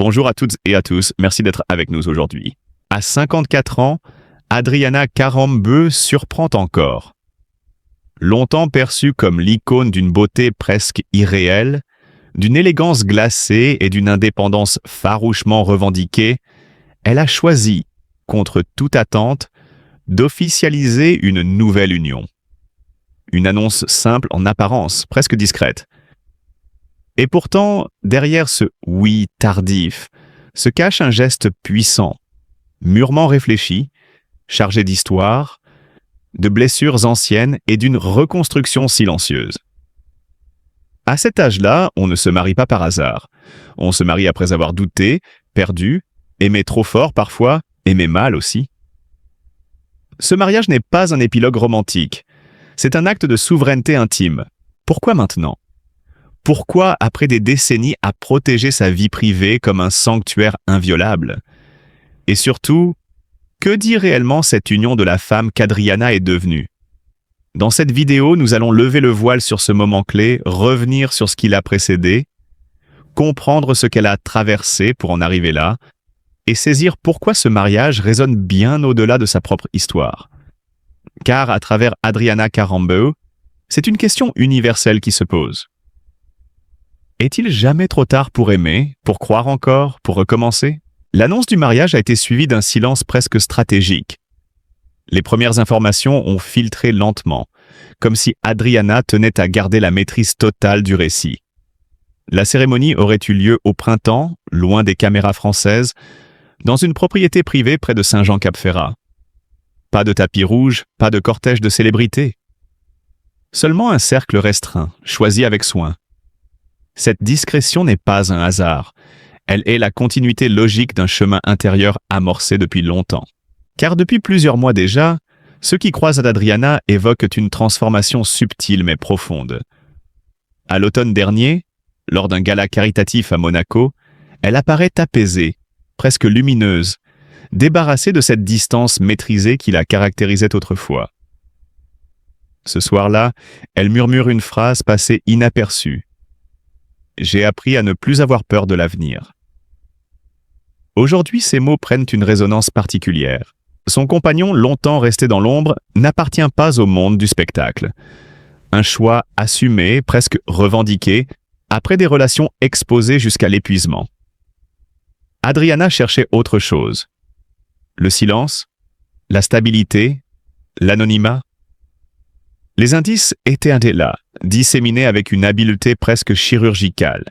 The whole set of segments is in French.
Bonjour à toutes et à tous, merci d'être avec nous aujourd'hui. À 54 ans, Adriana Karembeu surprend encore. Longtemps perçue comme l'icône d'une beauté presque irréelle, d'une élégance glacée et d'une indépendance farouchement revendiquée, elle a choisi, contre toute attente, d'officialiser une nouvelle union. Une annonce simple en apparence, presque discrète. Et pourtant, derrière ce « oui » tardif, se cache un geste puissant, mûrement réfléchi, chargé d'histoire, de blessures anciennes et d'une reconstruction silencieuse. À cet âge-là, on ne se marie pas par hasard. On se marie après avoir douté, perdu, aimé trop fort parfois, aimé mal aussi. Ce mariage n'est pas un épilogue romantique. C'est un acte de souveraineté intime. Pourquoi maintenant ? Pourquoi, après des décennies à protéger sa vie privée comme un sanctuaire inviolable ? Et surtout, que dit réellement cette union de la femme qu'Adriana est devenue ? Dans cette vidéo, nous allons lever le voile sur ce moment clé, revenir sur ce qui l'a précédé, comprendre ce qu'elle a traversé pour en arriver là, et saisir pourquoi ce mariage résonne bien au-delà de sa propre histoire. Car à travers Adriana Karembeu, c'est une question universelle qui se pose. Est-il jamais trop tard pour aimer, pour croire encore, pour recommencer ? L'annonce du mariage a été suivie d'un silence presque stratégique. Les premières informations ont filtré lentement, comme si Adriana tenait à garder la maîtrise totale du récit. La cérémonie aurait eu lieu au printemps, loin des caméras françaises, dans une propriété privée près de Saint-Jean-Cap-Ferrat. Pas de tapis rouge, pas de cortège de célébrités. Seulement un cercle restreint, choisi avec soin. Cette discrétion n'est pas un hasard. Elle est la continuité logique d'un chemin intérieur amorcé depuis longtemps. Car depuis plusieurs mois déjà, ceux qui croisent Adriana évoquent une transformation subtile mais profonde. À l'automne dernier, lors d'un gala caritatif à Monaco, elle apparaît apaisée, presque lumineuse, débarrassée de cette distance maîtrisée qui la caractérisait autrefois. Ce soir-là, elle murmure une phrase passée inaperçue. « J'ai appris à ne plus avoir peur de l'avenir. » Aujourd'hui, ces mots prennent une résonance particulière. Son compagnon, longtemps resté dans l'ombre, n'appartient pas au monde du spectacle. Un choix assumé, presque revendiqué, après des relations exposées jusqu'à l'épuisement. Adriana cherchait autre chose. Le silence, la stabilité, l'anonymat. Les indices étaient là, disséminés avec une habileté presque chirurgicale.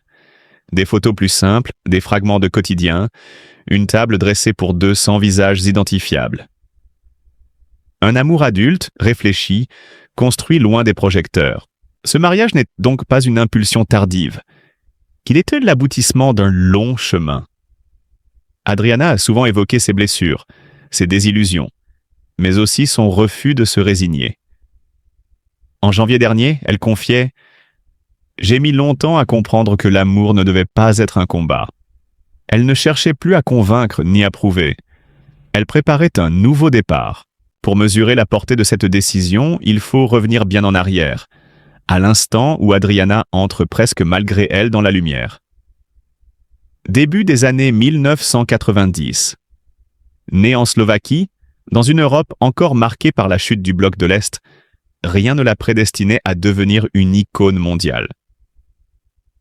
Des photos plus simples, des fragments de quotidien, une table dressée pour 200 visages identifiables. Un amour adulte, réfléchi, construit loin des projecteurs. Ce mariage n'est donc pas une impulsion tardive, qu'il était l'aboutissement d'un long chemin. Adriana a souvent évoqué ses blessures, ses désillusions, mais aussi son refus de se résigner. En janvier dernier, elle confiait « J'ai mis longtemps à comprendre que l'amour ne devait pas être un combat. » Elle ne cherchait plus à convaincre ni à prouver. Elle préparait un nouveau départ. Pour mesurer la portée de cette décision, il faut revenir bien en arrière, à l'instant où Adriana entre presque malgré elle dans la lumière. Début des années 1990. Née en Slovaquie, dans une Europe encore marquée par la chute du bloc de l'Est, rien ne la prédestinait à devenir une icône mondiale.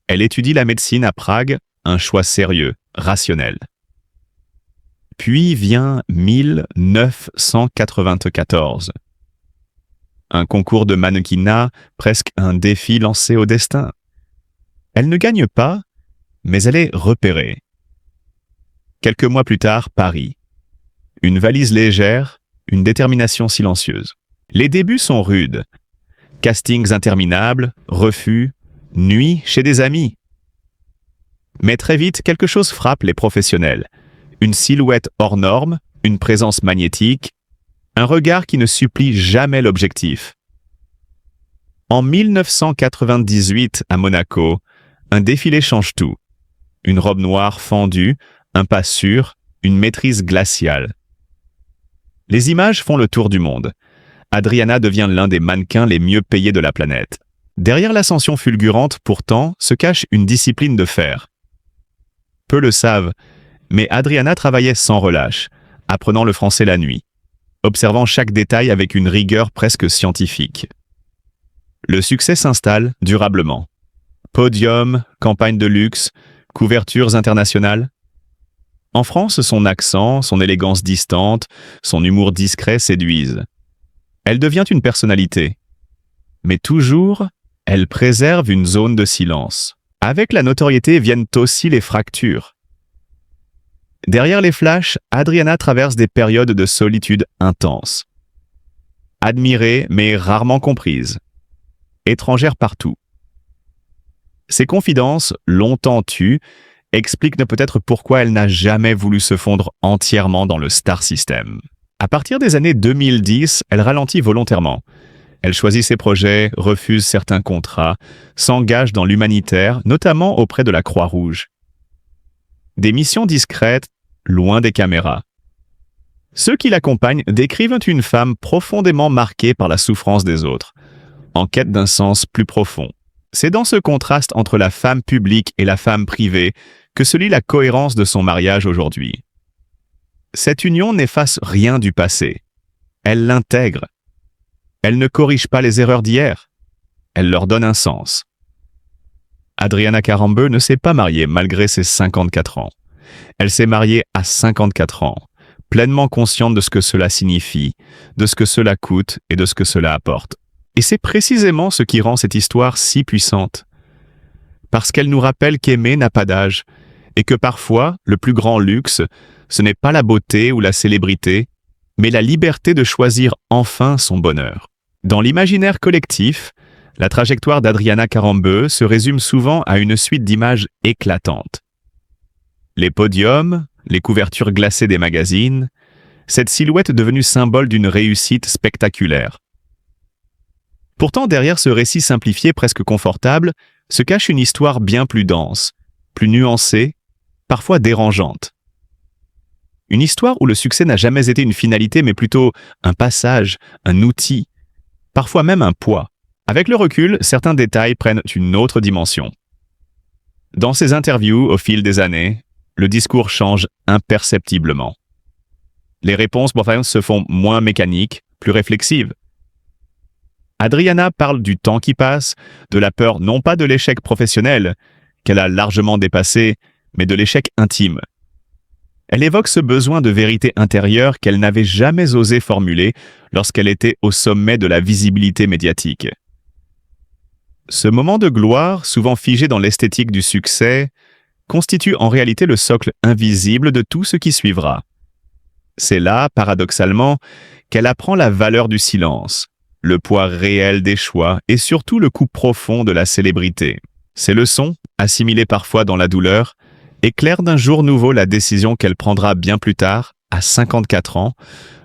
Elle étudie la médecine à Prague, un choix sérieux, rationnel. Puis vient 1994. Un concours de mannequinat, presque un défi lancé au destin. Elle ne gagne pas, mais elle est repérée. Quelques mois plus tard, Paris. Une valise légère, une détermination silencieuse. Les débuts sont rudes. Castings interminables, refus, nuits chez des amis. Mais très vite, quelque chose frappe les professionnels. Une silhouette hors norme, une présence magnétique, un regard qui ne supplie jamais l'objectif. En 1998, à Monaco, un défilé change tout. Une robe noire fendue, un pas sûr, une maîtrise glaciale. Les images font le tour du monde. Adriana devient l'un des mannequins les mieux payés de la planète. Derrière l'ascension fulgurante, pourtant, se cache une discipline de fer. Peu le savent, mais Adriana travaillait sans relâche, apprenant le français la nuit, observant chaque détail avec une rigueur presque scientifique. Le succès s'installe durablement. Podium, campagne de luxe, couvertures internationales. En France, son accent, son élégance distante, son humour discret séduisent. Elle devient une personnalité. Mais toujours, elle préserve une zone de silence. Avec la notoriété viennent aussi les fractures. Derrière les flashs, Adriana traverse des périodes de solitude intense. Admirée, mais rarement comprise. Étrangère partout. Ses confidences, longtemps tues, expliquent peut-être pourquoi elle n'a jamais voulu se fondre entièrement dans le star system. À partir des années 2010, elle ralentit volontairement. Elle choisit ses projets, refuse certains contrats, s'engage dans l'humanitaire, notamment auprès de la Croix-Rouge. Des missions discrètes, loin des caméras. Ceux qui l'accompagnent décrivent une femme profondément marquée par la souffrance des autres, en quête d'un sens plus profond. C'est dans ce contraste entre la femme publique et la femme privée que se lit la cohérence de son mariage aujourd'hui. Cette union n'efface rien du passé. Elle l'intègre. Elle ne corrige pas les erreurs d'hier. Elle leur donne un sens. Adriana Karembeu ne s'est pas mariée malgré ses 54 ans. Elle s'est mariée à 54 ans, pleinement consciente de ce que cela signifie, de ce que cela coûte et de ce que cela apporte. Et c'est précisément ce qui rend cette histoire si puissante. Parce qu'elle nous rappelle qu'aimer n'a pas d'âge, et que parfois, le plus grand luxe, ce n'est pas la beauté ou la célébrité, mais la liberté de choisir enfin son bonheur. Dans l'imaginaire collectif, la trajectoire d'Adriana Karembeu se résume souvent à une suite d'images éclatantes. Les podiums, les couvertures glacées des magazines, cette silhouette devenue symbole d'une réussite spectaculaire. Pourtant, derrière ce récit simplifié presque confortable, se cache une histoire bien plus dense, plus nuancée, parfois dérangeante. Une histoire où le succès n'a jamais été une finalité, mais plutôt un passage, un outil, parfois même un poids. Avec le recul, certains détails prennent une autre dimension. Dans ses interviews, au fil des années, le discours change imperceptiblement. Les réponses se font moins mécaniques, plus réflexives. Adriana parle du temps qui passe, de la peur non pas de l'échec professionnel, qu'elle a largement dépassé, mais de l'échec intime. Elle évoque ce besoin de vérité intérieure qu'elle n'avait jamais osé formuler lorsqu'elle était au sommet de la visibilité médiatique. Ce moment de gloire, souvent figé dans l'esthétique du succès, constitue en réalité le socle invisible de tout ce qui suivra. C'est là, paradoxalement, qu'elle apprend la valeur du silence, le poids réel des choix et surtout le coût profond de la célébrité. Ces leçons, assimilées parfois dans la douleur, éclairent d'un jour nouveau la décision qu'elle prendra bien plus tard, à 54 ans,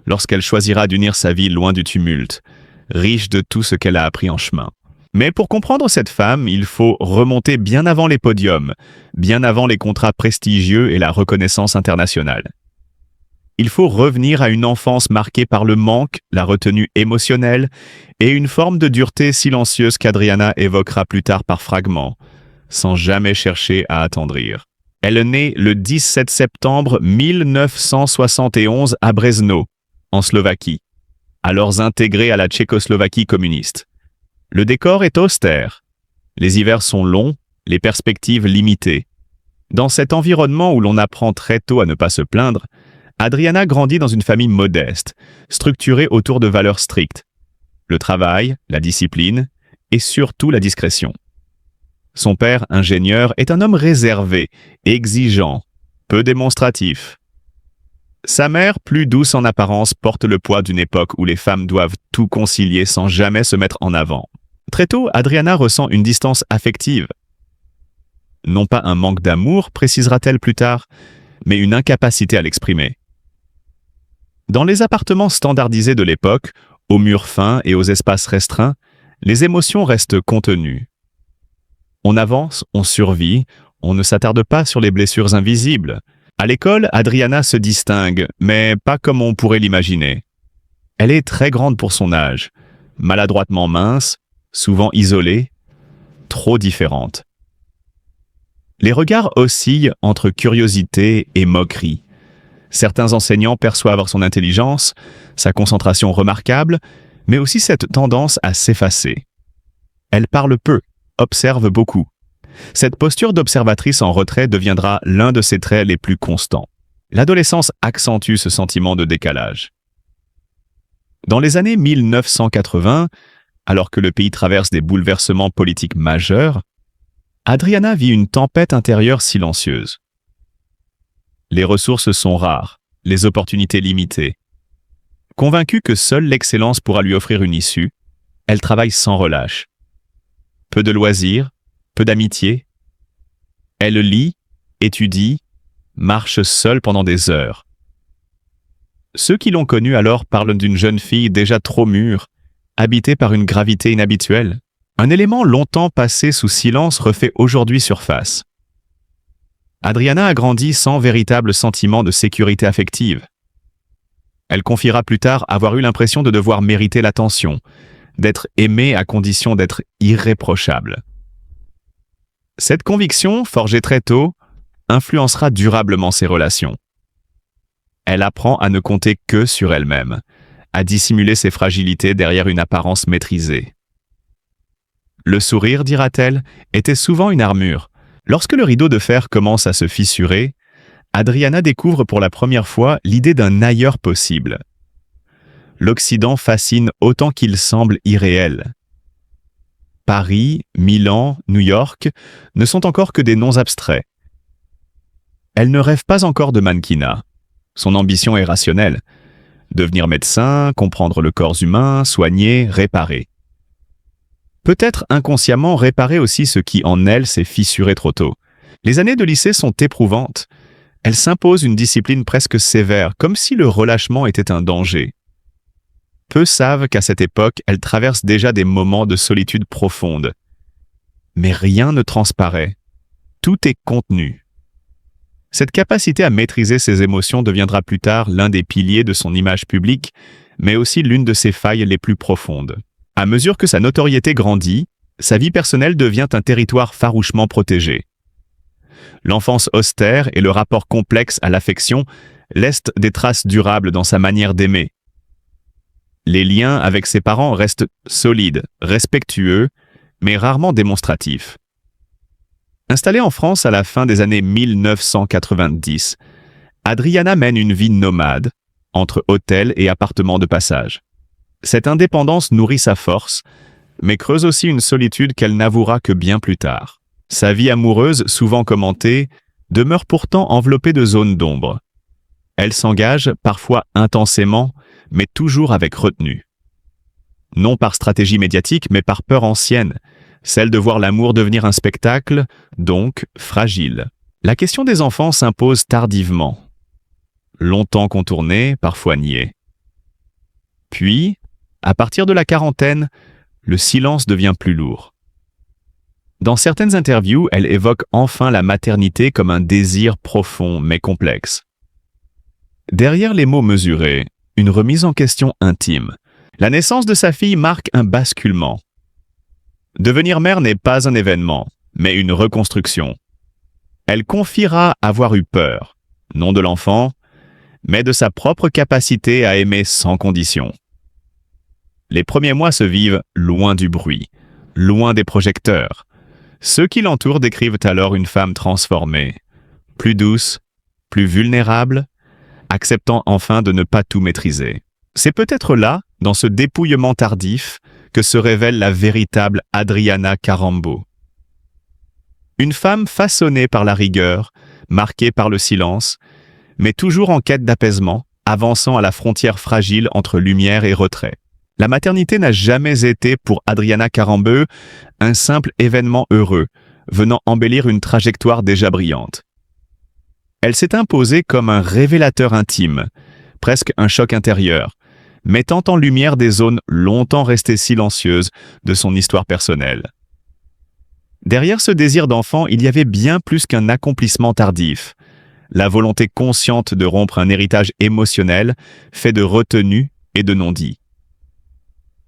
lorsqu'elle choisira d'unir sa vie loin du tumulte, riche de tout ce qu'elle a appris en chemin. Mais pour comprendre cette femme, il faut remonter bien avant les podiums, bien avant les contrats prestigieux et la reconnaissance internationale. Il faut revenir à une enfance marquée par le manque, la retenue émotionnelle et une forme de dureté silencieuse qu'Adriana évoquera plus tard par fragments, sans jamais chercher à attendrir. Elle naît le 17 septembre 1971 à Brezno, en Slovaquie, alors intégrée à la Tchécoslovaquie communiste. Le décor est austère. Les hivers sont longs, les perspectives limitées. Dans cet environnement où l'on apprend très tôt à ne pas se plaindre, Adriana grandit dans une famille modeste, structurée autour de valeurs strictes. Le travail, la discipline et surtout la discrétion. Son père, ingénieur, est un homme réservé, exigeant, peu démonstratif. Sa mère, plus douce en apparence, porte le poids d'une époque où les femmes doivent tout concilier sans jamais se mettre en avant. Très tôt, Adriana ressent une distance affective. Non pas un manque d'amour, précisera-t-elle plus tard, mais une incapacité à l'exprimer. Dans les appartements standardisés de l'époque, aux murs fins et aux espaces restreints, les émotions restent contenues. On avance, on survit, on ne s'attarde pas sur les blessures invisibles. À l'école, Adriana se distingue, mais pas comme on pourrait l'imaginer. Elle est très grande pour son âge, maladroitement mince, souvent isolée, trop différente. Les regards oscillent entre curiosité et moquerie. Certains enseignants perçoivent son intelligence, sa concentration remarquable, mais aussi cette tendance à s'effacer. Elle parle peu, observe beaucoup. Cette posture d'observatrice en retrait deviendra l'un de ses traits les plus constants. L'adolescence accentue ce sentiment de décalage. Dans les années 1980, alors que le pays traverse des bouleversements politiques majeurs, Adriana vit une tempête intérieure silencieuse. Les ressources sont rares, les opportunités limitées. Convaincue que seule l'excellence pourra lui offrir une issue, elle travaille sans relâche. Peu de loisirs, peu d'amitié. Elle lit, étudie, marche seule pendant des heures. Ceux qui l'ont connue alors parlent d'une jeune fille déjà trop mûre, habitée par une gravité inhabituelle. Un élément longtemps passé sous silence refait aujourd'hui surface. Adriana a grandi sans véritable sentiment de sécurité affective. Elle confiera plus tard avoir eu l'impression de devoir mériter l'attention, d'être aimée à condition d'être irréprochable. Cette conviction, forgée très tôt, influencera durablement ses relations. Elle apprend à ne compter que sur elle-même, à dissimuler ses fragilités derrière une apparence maîtrisée. Le sourire, dira-t-elle, était souvent une armure. Lorsque le rideau de fer commence à se fissurer, Adriana découvre pour la première fois l'idée d'un ailleurs possible. L'Occident fascine autant qu'il semble irréel. Paris, Milan, New York ne sont encore que des noms abstraits. Elle ne rêve pas encore de mannequinat. Son ambition est rationnelle. Devenir médecin, comprendre le corps humain, soigner, réparer. Peut-être inconsciemment réparer aussi ce qui en elle s'est fissuré trop tôt. Les années de lycée sont éprouvantes. Elle s'impose une discipline presque sévère, comme si le relâchement était un danger. Peu savent qu'à cette époque, elle traverse déjà des moments de solitude profonde. Mais rien ne transparaît. Tout est contenu. Cette capacité à maîtriser ses émotions deviendra plus tard l'un des piliers de son image publique, mais aussi l'une de ses failles les plus profondes. À mesure que sa notoriété grandit, sa vie personnelle devient un territoire farouchement protégé. L'enfance austère et le rapport complexe à l'affection laissent des traces durables dans sa manière d'aimer. Les liens avec ses parents restent solides, respectueux, mais rarement démonstratifs. Installée en France à la fin des années 1990, Adriana mène une vie nomade, entre hôtels et appartements de passage. Cette indépendance nourrit sa force, mais creuse aussi une solitude qu'elle n'avouera que bien plus tard. Sa vie amoureuse, souvent commentée, demeure pourtant enveloppée de zones d'ombre. Elle s'engage, parfois intensément, mais toujours avec retenue. Non par stratégie médiatique, mais par peur ancienne, celle de voir l'amour devenir un spectacle, donc fragile. La question des enfants s'impose tardivement. Longtemps contournée, parfois niée. Puis, à partir de la quarantaine, le silence devient plus lourd. Dans certaines interviews, elle évoque enfin la maternité comme un désir profond mais complexe. Derrière les mots mesurés, une remise en question intime. La naissance de sa fille marque un basculement. Devenir mère n'est pas un événement, mais une reconstruction. Elle confiera avoir eu peur, non de l'enfant, mais de sa propre capacité à aimer sans condition. Les premiers mois se vivent loin du bruit, loin des projecteurs. Ceux qui l'entourent décrivent alors une femme transformée, plus douce, plus vulnérable, acceptant enfin de ne pas tout maîtriser. C'est peut-être là, dans ce dépouillement tardif, que se révèle la véritable Adriana Carambeau. Une femme façonnée par la rigueur, marquée par le silence, mais toujours en quête d'apaisement, avançant à la frontière fragile entre lumière et retrait. La maternité n'a jamais été pour Adriana Carambeau un simple événement heureux, venant embellir une trajectoire déjà brillante. Elle s'est imposée comme un révélateur intime, presque un choc intérieur, mettant en lumière des zones longtemps restées silencieuses de son histoire personnelle. Derrière ce désir d'enfant, il y avait bien plus qu'un accomplissement tardif, la volonté consciente de rompre un héritage émotionnel fait de retenue et de non-dit.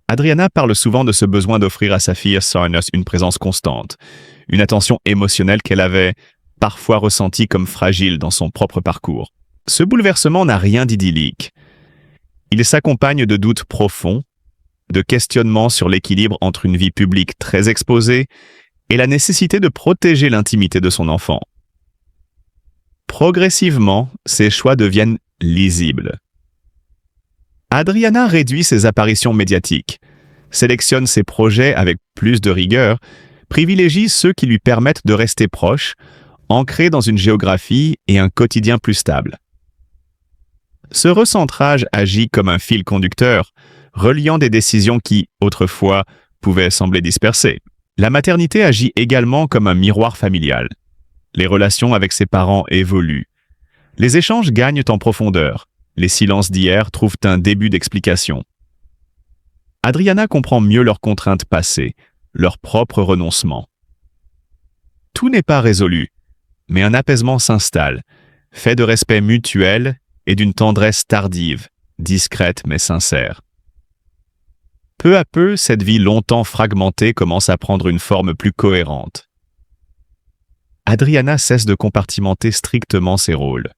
Adriana parle souvent de ce besoin d'offrir à sa fille Sarnes une présence constante, une attention émotionnelle qu'elle avait parfois ressentie comme fragile dans son propre parcours. Ce bouleversement n'a rien d'idyllique. Il s'accompagne de doutes profonds, de questionnements sur l'équilibre entre une vie publique très exposée et la nécessité de protéger l'intimité de son enfant. Progressivement, ses choix deviennent lisibles. Adriana réduit ses apparitions médiatiques, sélectionne ses projets avec plus de rigueur, privilégie ceux qui lui permettent de rester proche, ancré dans une géographie et un quotidien plus stable. Ce recentrage agit comme un fil conducteur, reliant des décisions qui, autrefois, pouvaient sembler dispersées. La maternité agit également comme un miroir familial. Les relations avec ses parents évoluent. Les échanges gagnent en profondeur. Les silences d'hier trouvent un début d'explication. Adriana comprend mieux leurs contraintes passées, leurs propres renoncements. Tout n'est pas résolu, mais un apaisement s'installe, fait de respect mutuel et d'une tendresse tardive, discrète mais sincère. Peu à peu, cette vie longtemps fragmentée commence à prendre une forme plus cohérente. Adriana cesse de compartimenter strictement ses rôles.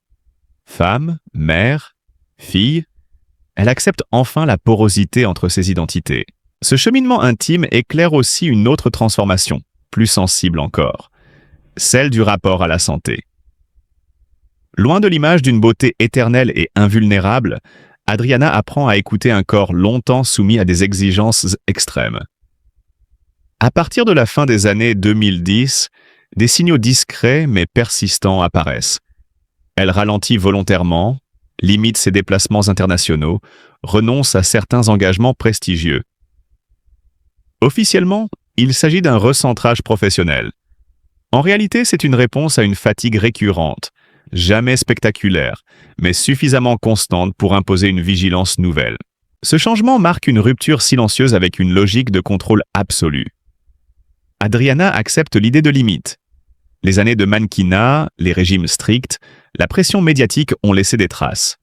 Femme, mère, fille, elle accepte enfin la porosité entre ses identités. Ce cheminement intime éclaire aussi une autre transformation, plus sensible encore, celle du rapport à la santé. Loin de l'image d'une beauté éternelle et invulnérable, Adriana apprend à écouter un corps longtemps soumis à des exigences extrêmes. À partir de la fin des années 2010, des signaux discrets mais persistants apparaissent. Elle ralentit volontairement, limite ses déplacements internationaux, renonce à certains engagements prestigieux. Officiellement, il s'agit d'un recentrage professionnel. En réalité, c'est une réponse à une fatigue récurrente, jamais spectaculaire, mais suffisamment constante pour imposer une vigilance nouvelle. Ce changement marque une rupture silencieuse avec une logique de contrôle absolu. Adriana accepte l'idée de limite. Les années de mannequinat, les régimes stricts, la pression médiatique ont laissé des traces.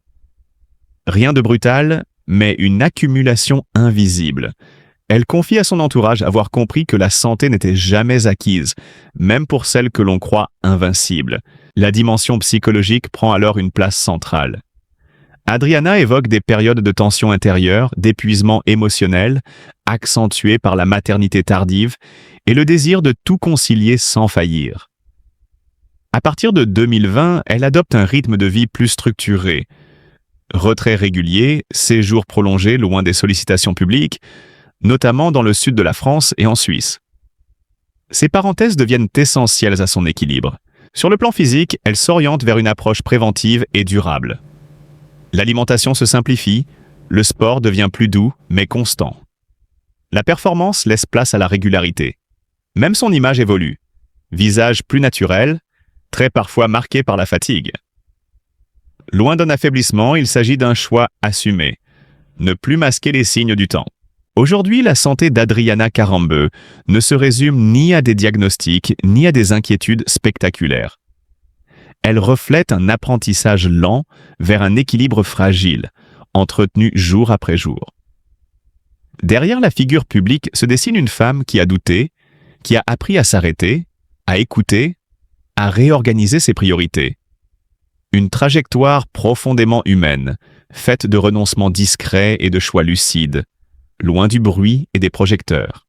Rien de brutal, mais une accumulation invisible. Elle confie à son entourage avoir compris que la santé n'était jamais acquise, même pour celles que l'on croit invincibles. La dimension psychologique prend alors une place centrale. Adriana évoque des périodes de tension intérieure, d'épuisement émotionnel, accentuées par la maternité tardive et le désir de tout concilier sans faillir. À partir de 2020, elle adopte un rythme de vie plus structuré. Retrait régulier, séjours prolongés loin des sollicitations publiques, notamment dans le sud de la France et en Suisse. Ces parenthèses deviennent essentielles à son équilibre. Sur le plan physique, elle s'oriente vers une approche préventive et durable. L'alimentation se simplifie, le sport devient plus doux mais constant. La performance laisse place à la régularité. Même son image évolue. Visage plus naturel, traits parfois marqués par la fatigue. Loin d'un affaiblissement, il s'agit d'un choix assumé. Ne plus masquer les signes du temps. Aujourd'hui, la santé d'Adriana Carambeu ne se résume ni à des diagnostics, ni à des inquiétudes spectaculaires. Elle reflète un apprentissage lent vers un équilibre fragile, entretenu jour après jour. Derrière la figure publique se dessine une femme qui a douté, qui a appris à s'arrêter, à écouter, à réorganiser ses priorités. Une trajectoire profondément humaine, faite de renoncements discrets et de choix lucides, loin du bruit et des projecteurs.